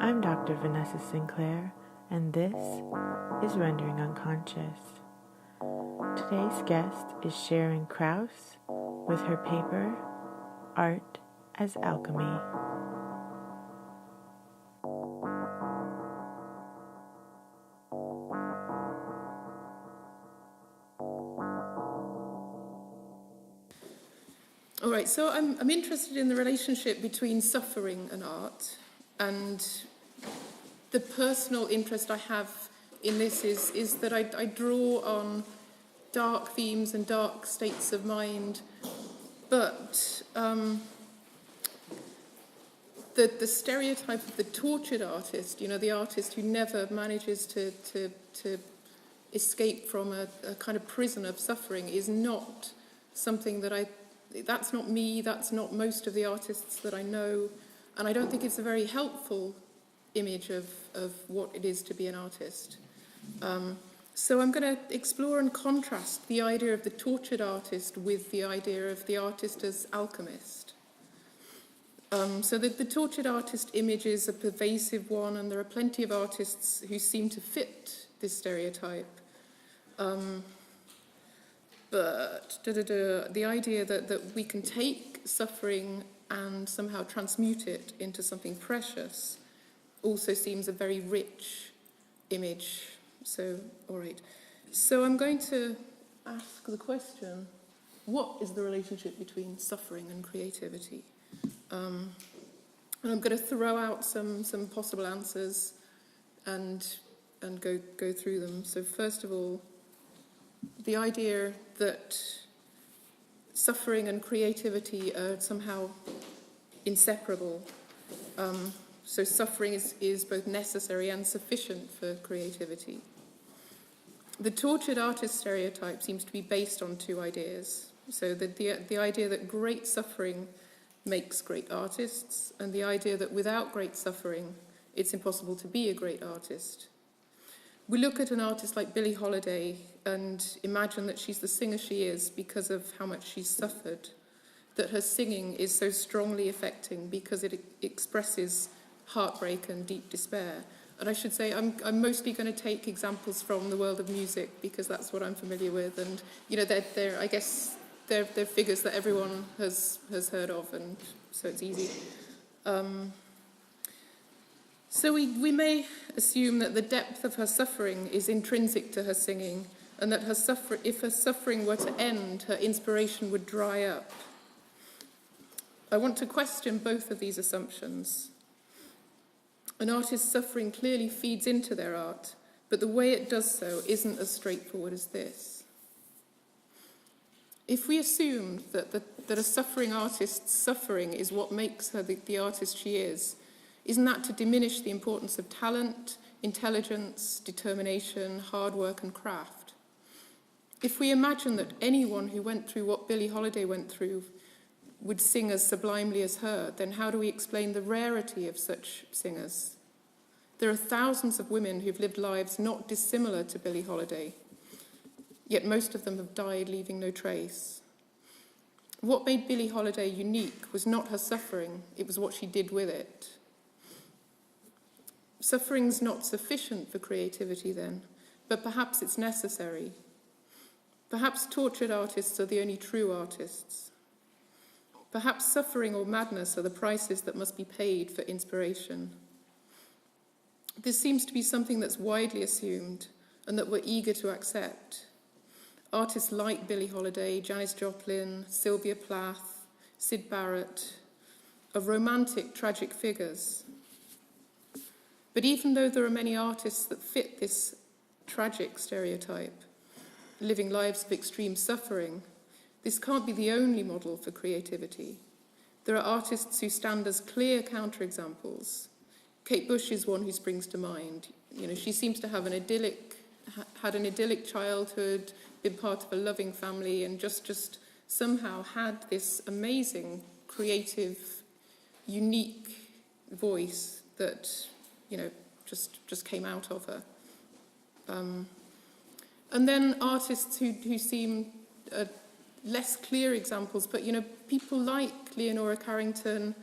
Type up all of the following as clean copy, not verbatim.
I'm Dr. Vanessa Sinclair, and this is Rendering Unconscious. Today's guest is Sharron Kraus with her paper, Art as Alchemy. All right, so I'm interested in the relationship between suffering and art, and the personal interest I have in this is that I draw on dark themes and dark states of mind, but the stereotype of the tortured artist, the artist who never manages to escape from a kind of prison of suffering, is not something that's not me, that's not most of the artists that I know, and I don't think it's a very helpful image of what it is to be an artist. So I'm going to explore and contrast the idea of the tortured artist with the idea of the artist as alchemist. So the tortured artist image is a pervasive one, and there are plenty of artists who seem to fit this stereotype. But the idea that we can take suffering and somehow transmute it into something precious also seems a very rich image. So, all right. So I'm going to ask the question, what is the relationship between suffering and creativity? And I'm going to throw out some possible answers and go through them. So first of all, the idea that suffering and creativity are somehow inseparable. So suffering is both necessary and sufficient for creativity. The tortured artist stereotype seems to be based on two ideas. So the idea that great suffering makes great artists, and the idea that without great suffering, it's impossible to be a great artist. We look at an artist like Billie Holiday and imagine that she's the singer she is because of how much she's suffered, that her singing is so strongly affecting because it expresses heartbreak and deep despair. And I should say I'm mostly going to take examples from the world of music because that's what I'm familiar with, and I guess they're figures that everyone has heard of, and so it's easy. So we may assume that the depth of her suffering is intrinsic to her singing, and that if her suffering were to end, her inspiration would dry up. I want to question both of these assumptions. An artist's suffering clearly feeds into their art, but the way it does so isn't as straightforward as this. If we assume that a suffering artist's suffering is what makes her the artist she is, isn't that to diminish the importance of talent, intelligence, determination, hard work and craft? If we imagine that anyone who went through what Billie Holiday went through would sing as sublimely as her, then how do we explain the rarity of such singers? There are thousands of women who've lived lives not dissimilar to Billie Holiday, yet most of them have died leaving no trace. What made Billie Holiday unique was not her suffering, it was what she did with it. Suffering's not sufficient for creativity then, but perhaps it's necessary. Perhaps tortured artists are the only true artists. Perhaps suffering or madness are the prices that must be paid for inspiration. This seems to be something that's widely assumed and that we're eager to accept. Artists like Billie Holiday, Janis Joplin, Sylvia Plath, Syd Barrett are romantic, tragic figures. But even though there are many artists that fit this tragic stereotype, living lives of extreme suffering, this can't be the only model for creativity. There are artists who stand as clear counterexamples. Kate Bush is one who springs to mind. She seems to have had an idyllic childhood, been part of a loving family, and just somehow had this amazing, creative, unique voice that just came out of her. And then artists who seem less clear examples, but, you know, people like Leonora Carrington,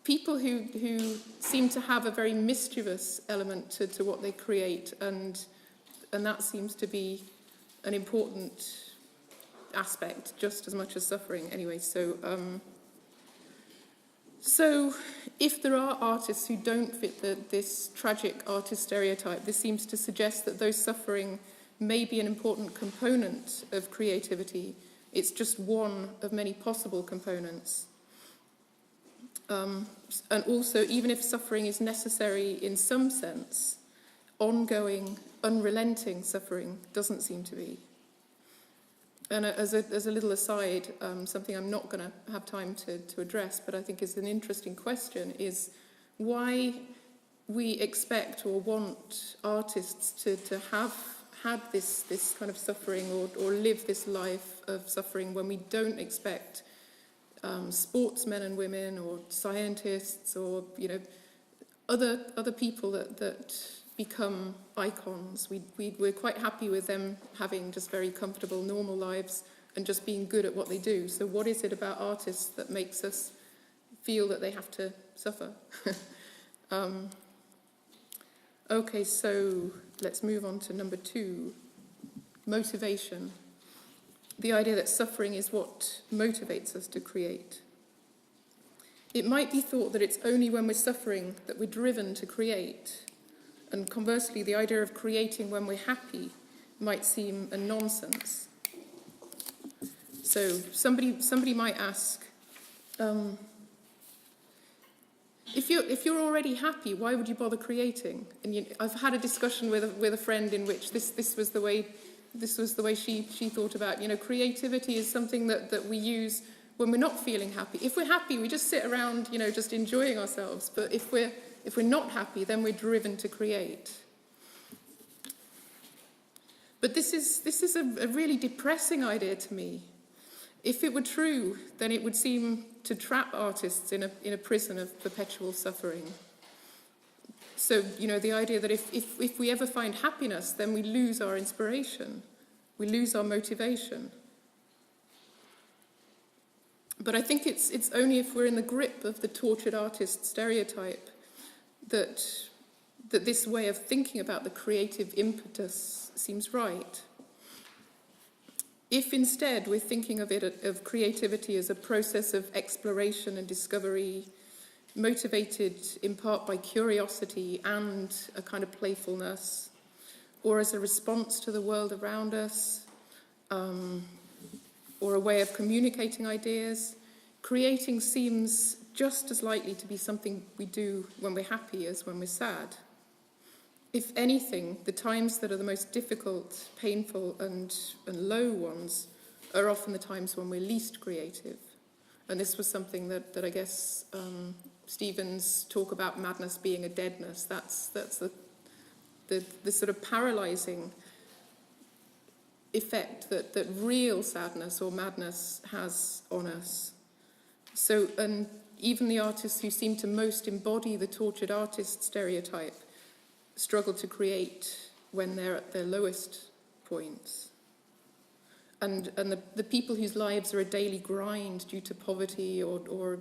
people who seem to have a very mischievous element to what they create, and that seems to be an important aspect, just as much as suffering. Anyway, so if there are artists who don't fit this tragic artist stereotype, this seems to suggest that those suffering may be an important component of creativity. It's just one of many possible components. And also, even if suffering is necessary in some sense, ongoing, unrelenting suffering doesn't seem to be. And as a little aside, something I'm not going to have time to address, but I think is an interesting question, is why we expect or want artists to have had this kind of suffering or live this life of suffering when we don't expect sportsmen and women or scientists or, you know, other people that become icons. We're quite happy with them having just very comfortable, normal lives and just being good at what they do. So what is it about artists that makes us feel that they have to suffer? Okay, so let's move on to number 2, motivation. The idea that suffering is what motivates us to create. It might be thought that it's only when we're suffering that we're driven to create. And conversely, the idea of creating when we're happy might seem a nonsense. So somebody might ask, if you're already happy, why would you bother creating? And I've had a discussion with a friend in which this was the way she thought about, you know, creativity is something that we use when we're not feeling happy. If we're happy, we just sit around, you know, just enjoying ourselves. But if we're not happy, then we're driven to create. But this is a really depressing idea to me. If it were true, then it would seem to trap artists in a prison of perpetual suffering. So, you know, the idea that if we ever find happiness, then we lose our inspiration, we lose our motivation. But I think it's only if we're in the grip of the tortured artist stereotype that this way of thinking about the creative impetus seems right. If instead we're thinking of creativity as a process of exploration and discovery, motivated in part by curiosity and a kind of playfulness, or as a response to the world around us, or a way of communicating ideas, creating seems just as likely to be something we do when we're happy as when we're sad. If anything, the times that are the most difficult, painful, and low ones are often the times when we're least creative. And this was something that I guess Stephen's talk about madness being a deadness. That's the sort of paralyzing effect that real sadness or madness has on us. So, and even the artists who seem to most embody the tortured artist stereotype struggle to create when they're at their lowest points. And the people whose lives are a daily grind due to poverty or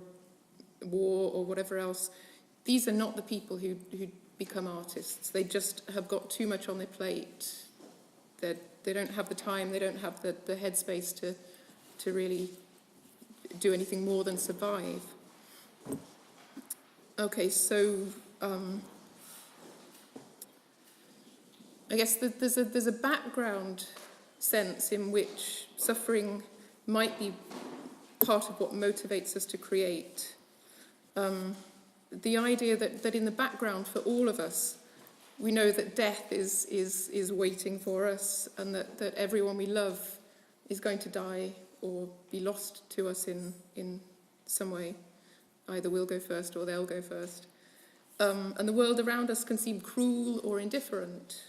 war or whatever else, these are not the people who become artists. They just have got too much on their plate. They don't have the time, they don't have the headspace to really do anything more than survive. Okay, so I guess there's a background sense in which suffering might be part of what motivates us to create. The idea that in the background for all of us, we know that death is waiting for us, and that everyone we love is going to die or be lost to us in some way. Either we'll go first or they'll go first. And the world around us can seem cruel or indifferent.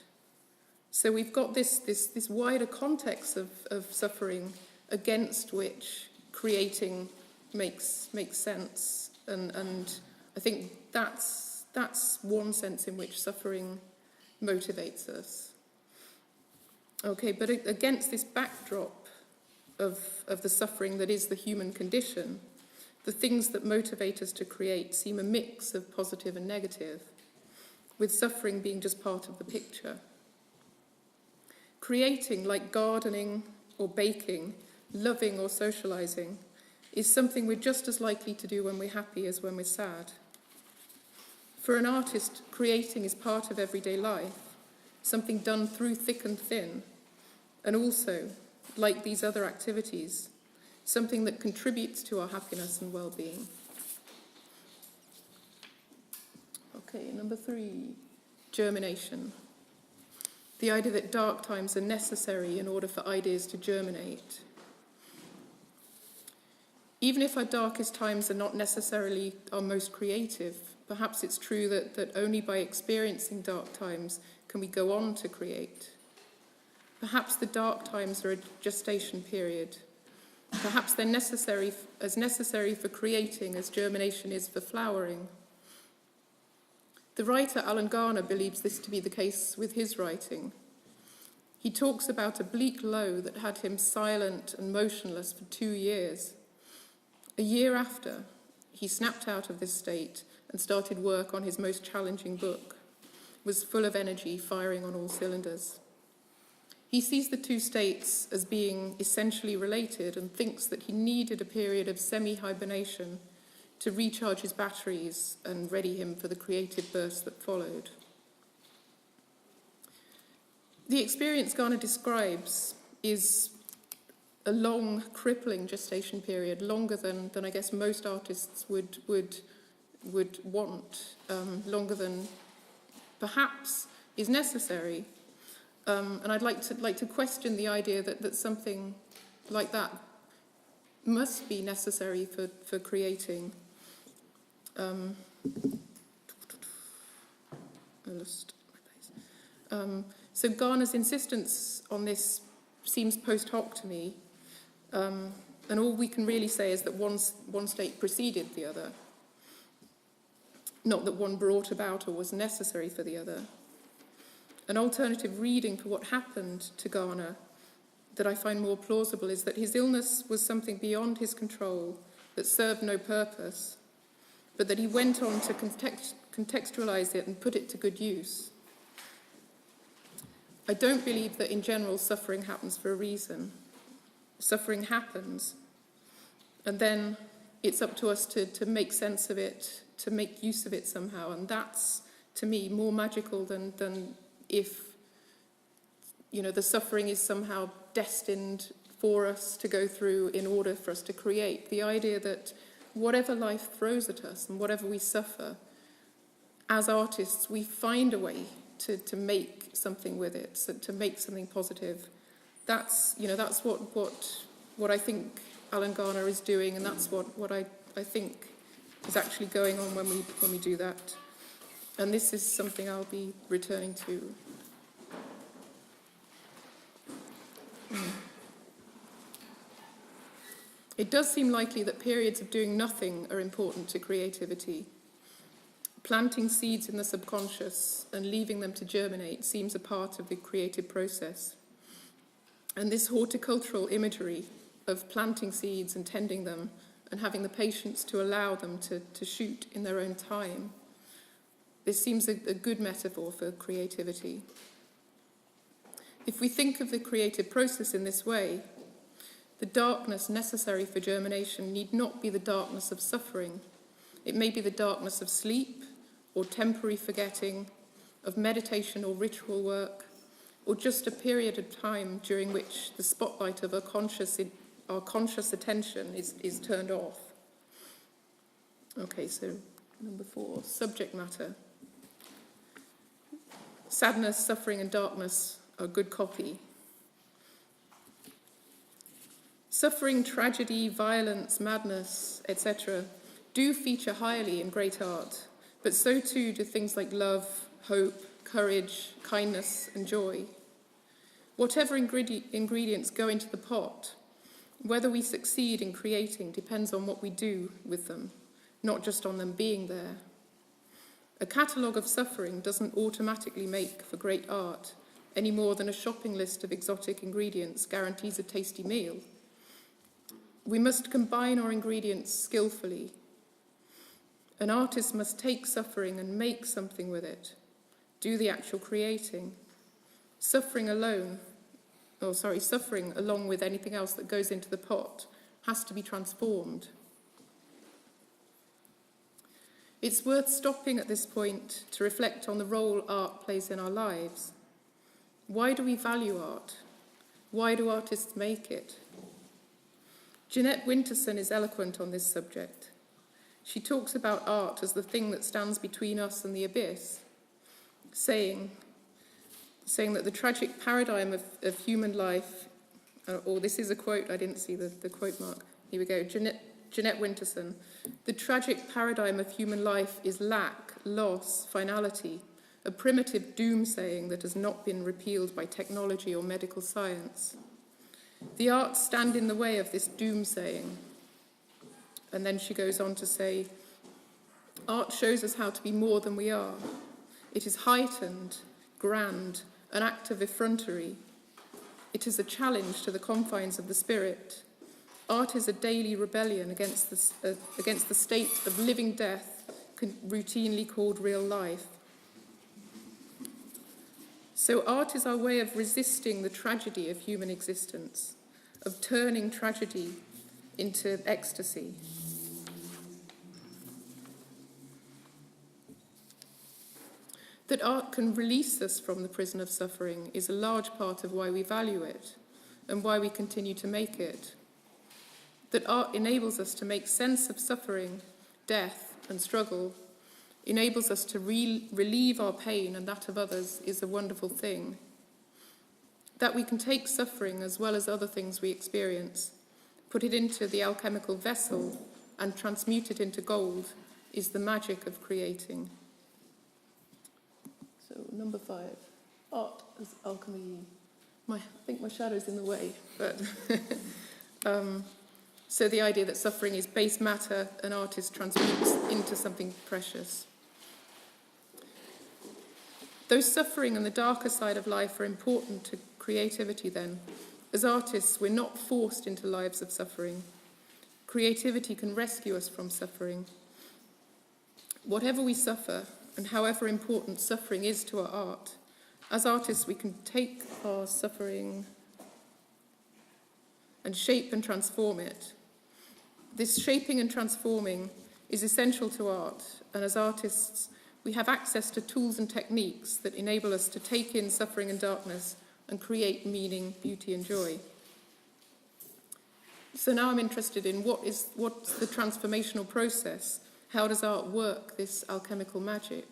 So we've got this wider context of suffering against which creating makes sense. And I think that's one sense in which suffering motivates us. Okay, but against this backdrop, of the suffering that is the human condition, the things that motivate us to create seem a mix of positive and negative, with suffering being just part of the picture. Creating, like gardening or baking, loving or socializing, is something we're just as likely to do when we're happy as when we're sad. For an artist, creating is part of everyday life, something done through thick and thin, and also, like these other activities, something that contributes to our happiness and well-being. Okay, number 3, germination. The idea that dark times are necessary in order for ideas to germinate. Even if our darkest times are not necessarily our most creative, perhaps it's true that only by experiencing dark times can we go on to create. Perhaps the dark times are a gestation period. Perhaps they're necessary for creating as germination is for flowering. The writer Alan Garner believes this to be the case with his writing. He talks about a bleak low that had him silent and motionless for 2 years. A year after, he snapped out of this state and started work on his most challenging book, was full of energy, firing on all cylinders. He sees the two states as being essentially related and thinks that he needed a period of semi-hibernation to recharge his batteries and ready him for the creative burst that followed. The experience Garner describes is a long, crippling gestation period, longer than I guess most artists would want, longer than perhaps is necessary. And I'd like to question the idea that something like that must be necessary for creating. I lost my place. So Garner's insistence on this seems post hoc to me, and all we can really say is that one state preceded the other, not that one brought about or was necessary for the other. An alternative reading for what happened to Garner that I find more plausible is that his illness was something beyond his control that served no purpose, but that he went on to contextualize it and put it to good use. I don't believe that in general suffering happens for a reason. Suffering happens, and then it's up to us to make sense of it, to make use of it somehow, and that's, to me, more magical than if, the suffering is somehow destined for us to go through in order for us to create. The idea that whatever life throws at us and whatever we suffer, as artists, we find a way to make something with it, so to make something positive. That's what I think Alan Garner is doing, and that's what I think is actually going on when we do that. And this is something I'll be returning to. It does seem likely that periods of doing nothing are important to creativity. Planting seeds in the subconscious and leaving them to germinate seems a part of the creative process. And this horticultural imagery of planting seeds and tending them and having the patience to allow them to shoot in their own time, this seems a good metaphor for creativity. If we think of the creative process in this way, the darkness necessary for germination need not be the darkness of suffering. It may be the darkness of sleep or temporary forgetting, of meditation or ritual work, or just a period of time during which the spotlight of our conscious attention is turned off. Okay, so number 4, subject matter. Sadness, suffering, and darkness are good copy. Suffering, tragedy, violence, madness, etc. do feature highly in great art, but so too do things like love, hope, courage, kindness, and joy. Whatever ingredients go into the pot, whether we succeed in creating depends on what we do with them, not just on them being there. A catalogue of suffering doesn't automatically make for great art, any more than a shopping list of exotic ingredients guarantees a tasty meal. We must combine our ingredients skillfully. An artist must take suffering and make something with it, do the actual creating. Suffering along with anything else that goes into the pot, has to be transformed. It's worth stopping at this point to reflect on the role art plays in our lives. Why do we value art? Why do artists make it? Jeanette Winterson is eloquent on this subject. She talks about art as the thing that stands between us and the abyss, saying that the tragic paradigm of human life, or this is a quote, I didn't see the quote mark. Here we go, Jeanette Winterson. The tragic paradigm of human life is lack, loss, finality, a primitive doom-saying that has not been repealed by technology or medical science. The arts stand in the way of this doom-saying. And then she goes on to say, art shows us how to be more than we are. It is heightened, grand, an act of effrontery. It is a challenge to the confines of the spirit. Art is a daily rebellion against the state of living death routinely called real life. So art is our way of resisting the tragedy of human existence, of turning tragedy into ecstasy. That art can release us from the prison of suffering is a large part of why we value it and why we continue to make it. That art enables us to make sense of suffering, death, and struggle, enables us to relieve our pain and that of others is a wonderful thing. That we can take suffering as well as other things we experience, put it into the alchemical vessel, and transmute it into gold is the magic of creating. So, number 5, art as alchemy. I think my shadow's in the way, but so the idea that suffering is base matter, an artist transmutes into something precious. Though suffering and the darker side of life are important to creativity then, as artists we're not forced into lives of suffering. Creativity can rescue us from suffering. Whatever we suffer, and however important suffering is to our art, as artists we can take our suffering and shape and transform it. This shaping and transforming is essential to art, and as artists we have access to tools and techniques that enable us to take in suffering and darkness and create meaning, beauty and joy. So now I'm interested in what's the transformational process? How does art work this alchemical magic?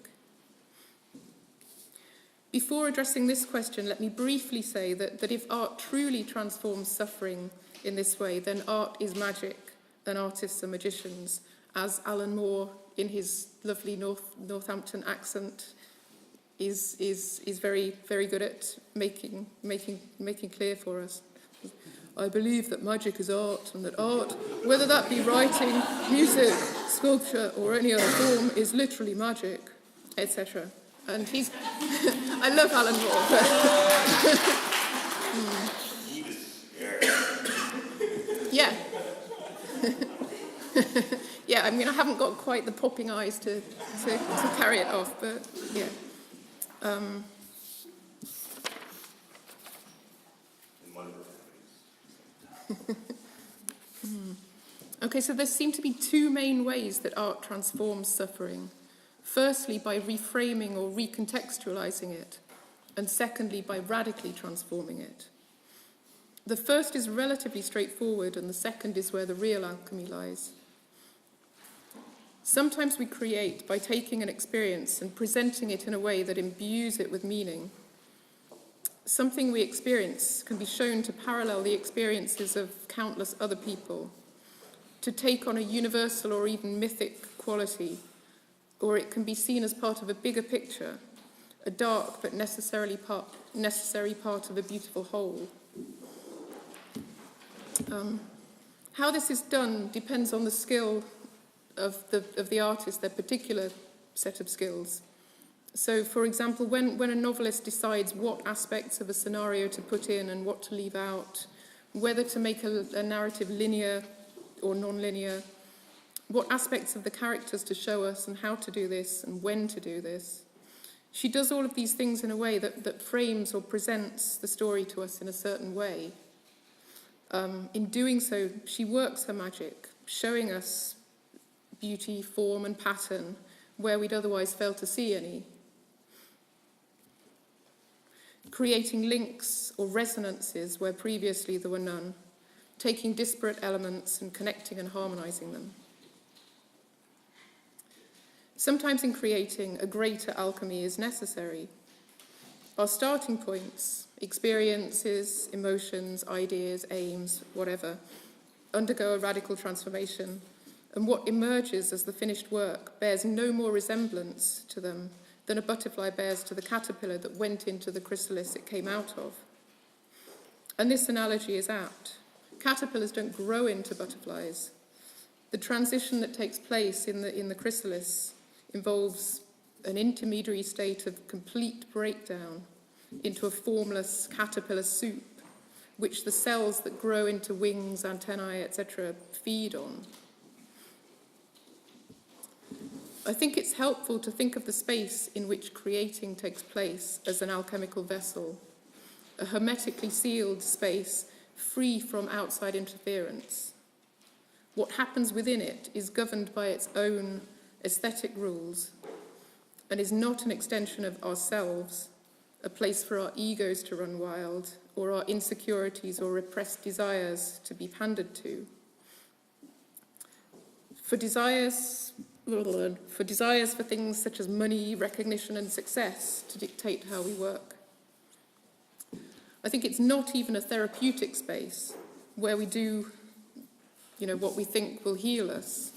Before addressing this question, let me briefly say that if art truly transforms suffering in this way, then art is magic and artists are magicians, as Alan Moore, in his lovely Northampton accent, is very, very good at making clear for us. I believe that magic is art, and that art, whether that be writing, music, sculpture, or any other form, is literally magic, etc. And he's... I love Alan Moore, but... Yeah. Yeah, I mean, I haven't got quite the popping eyes to carry it off, but yeah. Okay, so there seem to be two main ways that art transforms suffering. Firstly, by reframing or recontextualizing it, and secondly, by radically transforming it. The first is relatively straightforward, and the second is where the real alchemy lies. Sometimes we create by taking an experience and presenting it in a way that imbues it with meaning. Something we experience can be shown to parallel the experiences of countless other people, to take on a universal or even mythic quality, or it can be seen as part of a bigger picture, a dark but necessary part of a beautiful whole. How this is done depends on the skill of the artist, their particular set of skills. So, for example, when a novelist decides what aspects of a scenario to put in and what to leave out, whether to make a narrative linear or non-linear, what aspects of the characters to show us and how to do this and when to do this. She does all of these things in a way that frames or presents the story to us in a certain way. In doing so, she works her magic, showing us beauty, form, and pattern where we'd otherwise fail to see any. Creating links or resonances where previously there were none, taking disparate elements and connecting and harmonizing them. Sometimes in creating, a greater alchemy is necessary. Our starting points, experiences, emotions, ideas, aims, whatever, undergo a radical transformation, and what emerges as the finished work bears no more resemblance to them than a butterfly bears to the caterpillar that went into the chrysalis it came out of. And this analogy is apt. Caterpillars don't grow into butterflies. The transition that takes place in the chrysalis involves an intermediary state of complete breakdown into a formless caterpillar soup, which the cells that grow into wings, antennae, etc., feed on. I think it's helpful to think of the space in which creating takes place as an alchemical vessel, a hermetically sealed space free from outside interference. What happens within it is governed by its own aesthetic rules and is not an extension of ourselves, a place for our egos to run wild or our insecurities or repressed desires to be pandered to. For desires for things such as money, recognition, and success to dictate how we work. I think it's not even a therapeutic space where we do, what we think will heal us.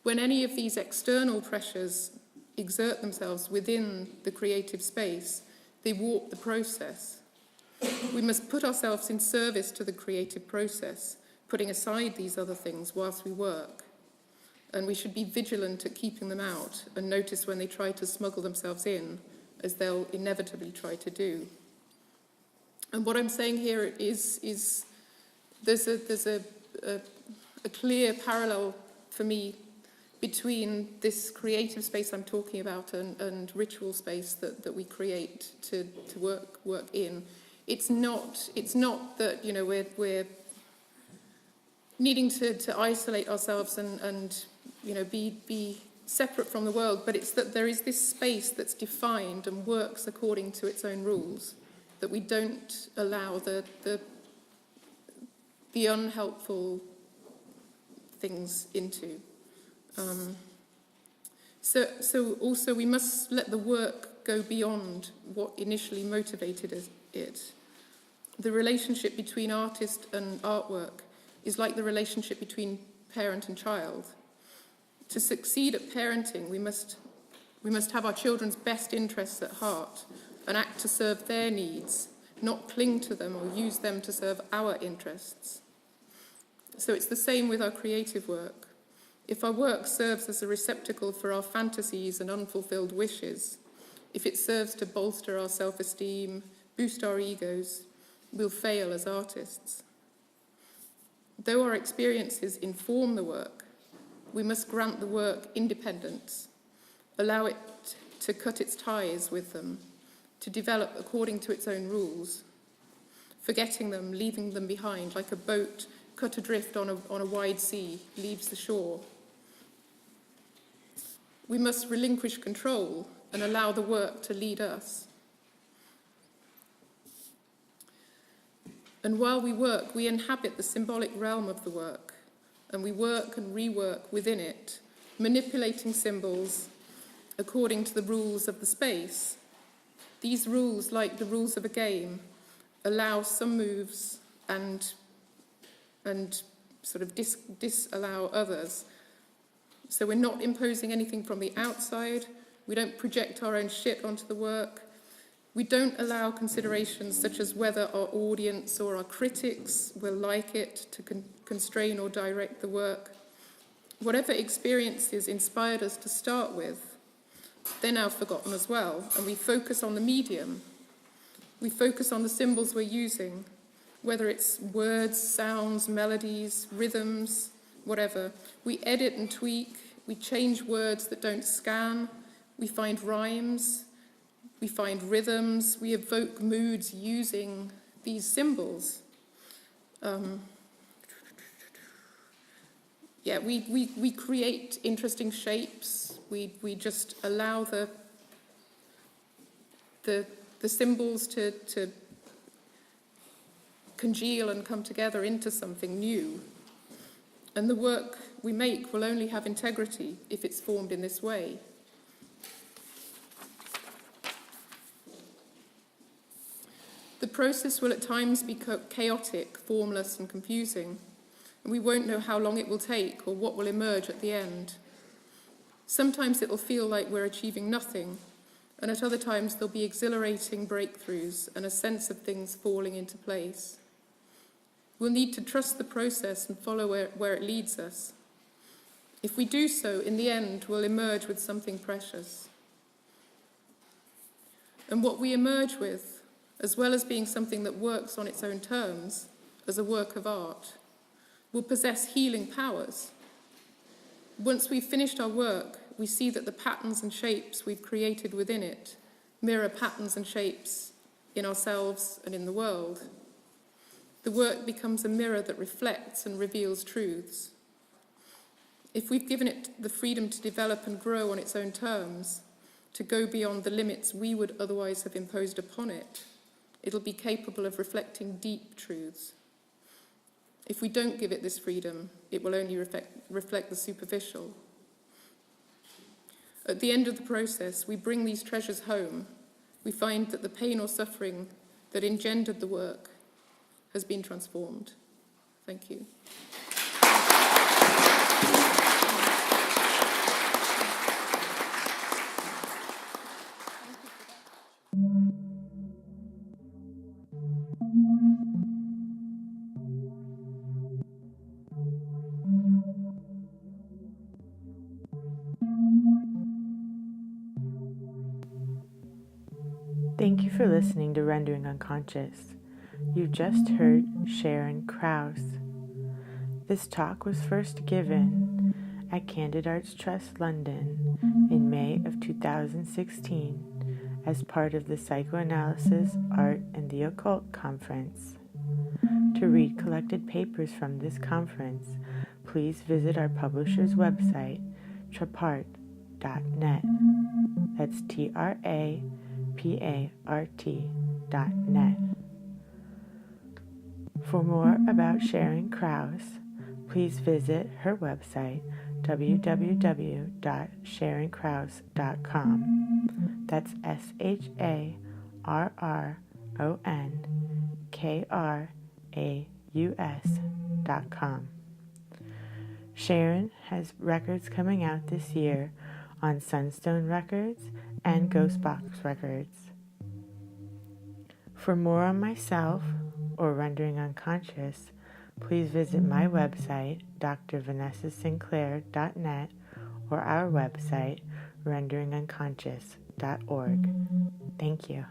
When any of these external pressures exert themselves within the creative space, they warp the process. We must put ourselves in service to the creative process, putting aside these other things whilst we work. And we should be vigilant at keeping them out and notice when they try to smuggle themselves in, as they'll inevitably try to do. And what I'm saying here is there's a clear parallel for me between this creative space I'm talking about and ritual space that we create to work in. It's not that we're needing to isolate ourselves and be separate from the world, but it's that there is this space that's defined and works according to its own rules, that we don't allow the unhelpful things into. So also we must let the work go beyond what initially motivated it. The relationship between artist and artwork is like the relationship between parent and child. To succeed at parenting, we must have our children's best interests at heart and act to serve their needs, not cling to them or use them to serve our interests. So it's the same with our creative work. If our work serves as a receptacle for our fantasies and unfulfilled wishes, if it serves to bolster our self-esteem, boost our egos, we'll fail as artists. Though our experiences inform the work, we must grant the work independence, allow it to cut its ties with them, to develop according to its own rules, forgetting them, leaving them behind, like a boat cut adrift on a wide sea leaves the shore. We must relinquish control and allow the work to lead us. And while we work, we inhabit the symbolic realm of the work, and we work and rework within it, manipulating symbols according to the rules of the space. These rules, like the rules of a game, allow some moves and sort of disallow others. So we're not imposing anything from the outside. We don't project our own shit onto the work. We don't allow considerations such as whether our audience or our critics will like it to constrain or direct the work. Whatever experiences inspired us to start with, they're now forgotten as well, and we focus on the medium. We focus on the symbols we're using. whether it's words, sounds, melodies, rhythms, whatever. We edit and tweak, we change words that don't scan, we find rhymes, we find rhythms, we evoke moods using these symbols. We create interesting shapes. We just allow the symbols to congeal and come together into something new. And the work we make will only have integrity if it's formed in this way. The process will at times be chaotic, formless, and confusing, and we won't know how long it will take or what will emerge at the end. Sometimes it will feel like we're achieving nothing, and at other times there'll be exhilarating breakthroughs and a sense of things falling into place. We'll need to trust the process and follow where it leads us. If we do so, in the end, we'll emerge with something precious. And what we emerge with, as well as being something that works on its own terms, as a work of art, will possess healing powers. Once we've finished our work, we see that the patterns and shapes we've created within it mirror patterns and shapes in ourselves and in the world. The work becomes a mirror that reflects and reveals truths. If we've given it the freedom to develop and grow on its own terms, to go beyond the limits we would otherwise have imposed upon it, it'll be capable of reflecting deep truths. If we don't give it this freedom, it will only reflect the superficial. At the end of the process, we bring these treasures home. We find that the pain or suffering that engendered the work has been transformed. Thank you. Thank you for listening to Rendering Unconscious. You just heard Sharron Kraus. This talk was first given at Candid Arts Trust London in May of 2016 as part of the Psychoanalysis, Art, and the Occult conference. To read collected papers from this conference, please visit our publisher's website, trapart.net. That's TRAPART.net. For more about Sharron Kraus, please visit her website, www.sharronkraus.com. That's SHARRONKRAUS.com. Sharron has records coming out this year on Sunstone Records and Ghostbox Records. For more on myself or Rendering Unconscious, please visit my website, drvanessasinclair.net, or our website, renderingunconscious.org. Thank you.